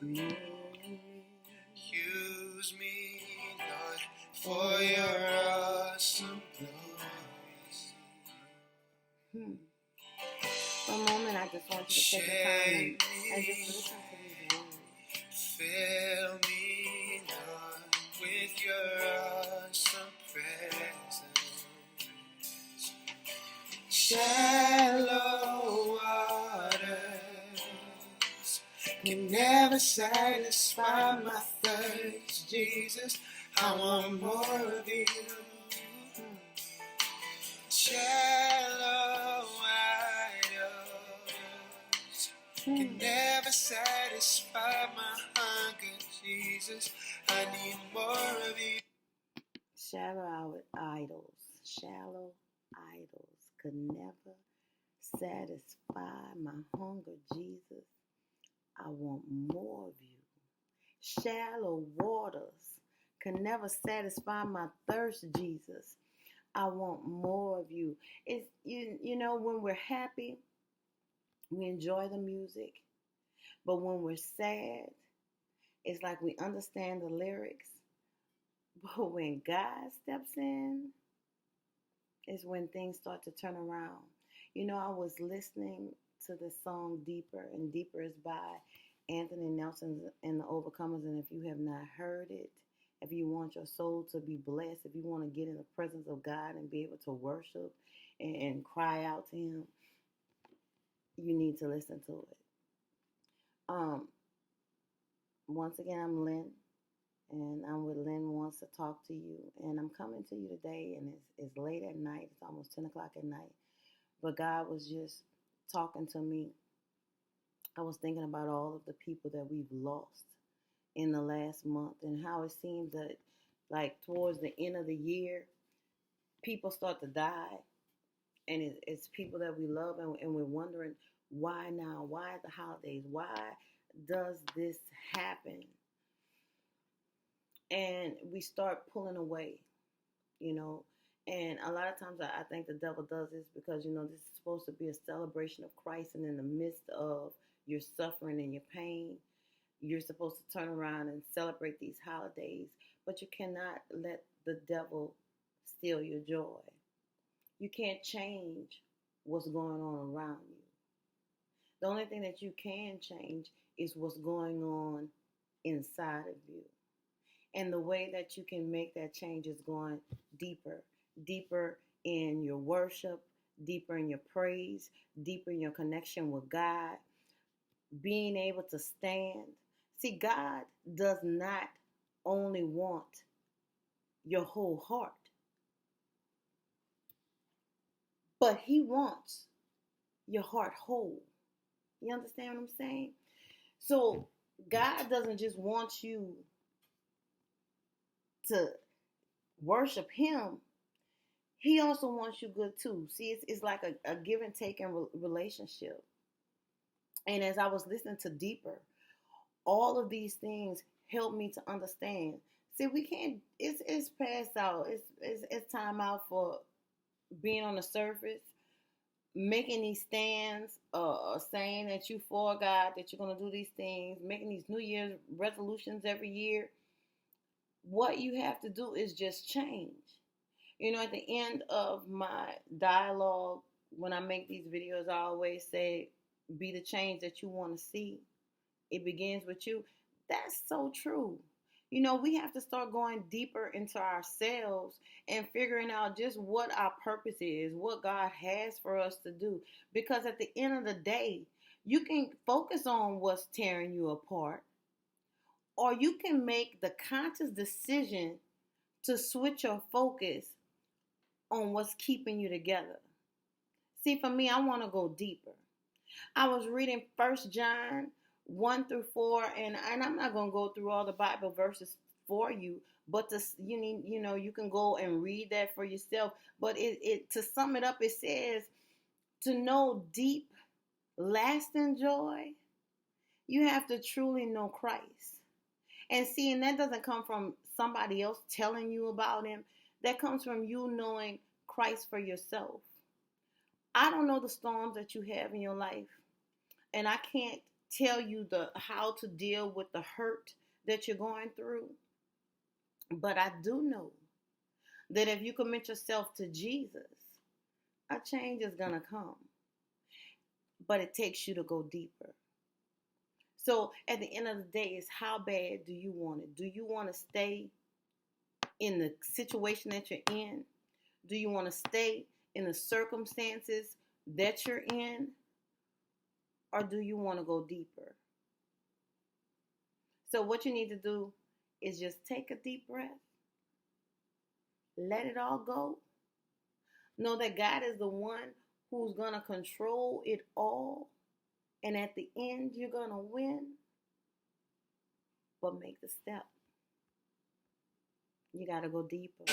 Use me, Lord, for your awesome glory. For a moment, I just want you to take the time and just listen to these words. Fill me, Lord, with your awesome presence. Shallow waters can never satisfy my thirst, Jesus. I want more of you. Shallow waters can never satisfy my hunger, Jesus. I need more of you. Shallow idols could never satisfy my hunger, Jesus. I want more of you. Shallow waters can never satisfy my thirst, Jesus. I want more of you. It's you know when we're happy, we enjoy the music, but when we're sad, it's like we understand the lyrics. But when God steps in, is when things start to turn around. You know, I was listening to the song Deeper, and Deeper is by Anthony Nelson and the Overcomers. And if you have not heard it, if you want your soul to be blessed, if you want to get in the presence of God and be able to worship and cry out to Him, you need to listen to it. Once again, I'm Lynn, and I'm with Lynn Wants to Talk to You. And I'm coming to you today, and it's late at night. It's almost 10 o'clock at night. But God was just talking to me. I was thinking about all of the people that we've lost in the last month and how it seems that, like, towards the end of the year, people start to die. And it's people that we love, and we're wondering, why now? Why the holidays? Why does this happen? And we start pulling away, you know. And a lot of times I think the devil does this because, you know, this is supposed to be a celebration of Christ. And in the midst of your suffering and your pain, you're supposed to turn around and celebrate these holidays. But you cannot let the devil steal your joy. You can't change what's going on around you. The only thing that you can change is what's going on inside of you. And the way that you can make that change is going deeper, deeper in your worship, deeper in your praise, deeper in your connection with God, being able to stand. See, God does not only want your whole heart, but He wants your heart whole. You understand what I'm saying? So God doesn't just want you to worship Him. He also wants you good too. See, it's like a give and take in relationship. And as I was listening to Deeper, all of these things help me to understand. See, we can't. It's past out. It's time out for being on the surface, making these stands, saying that you for God, that you're gonna do these things, making these New Year's resolutions every year. What you have to do is just change. You know, at the end of my dialogue, when I make these videos, I always say, be the change that you want to see. It begins with you. That's so true. You know, we have to start going deeper into ourselves and figuring out just what our purpose is, what God has for us to do. Because at the end of the day, you can focus on what's tearing you apart, or you can make the conscious decision to switch your focus on what's keeping you together. See, for me, I want to go deeper. I was reading 1 John 1 through 4, and I'm not going to go through all the Bible verses for you, but you can go and read that for yourself. But it to sum it up, it says, to know deep, lasting joy, you have to truly know Christ. And see, and that doesn't come from somebody else telling you about Him. That comes from you knowing Christ for yourself. I don't know the storms that you have in your life, and I can't tell you the how to deal with the hurt that you're going through. But I do know that if you commit yourself to Jesus, a change is going to come. But it takes you to go deeper. So at the end of the day, it's how bad do you want it? Do you want to stay in the situation that you're in? Do you want to stay in the circumstances that you're in? Or do you want to go deeper? So what you need to do is just take a deep breath. Let it all go. Know that God is the one who's going to control it all. And at the end, you're going to win. But make the step. You got to go deeper.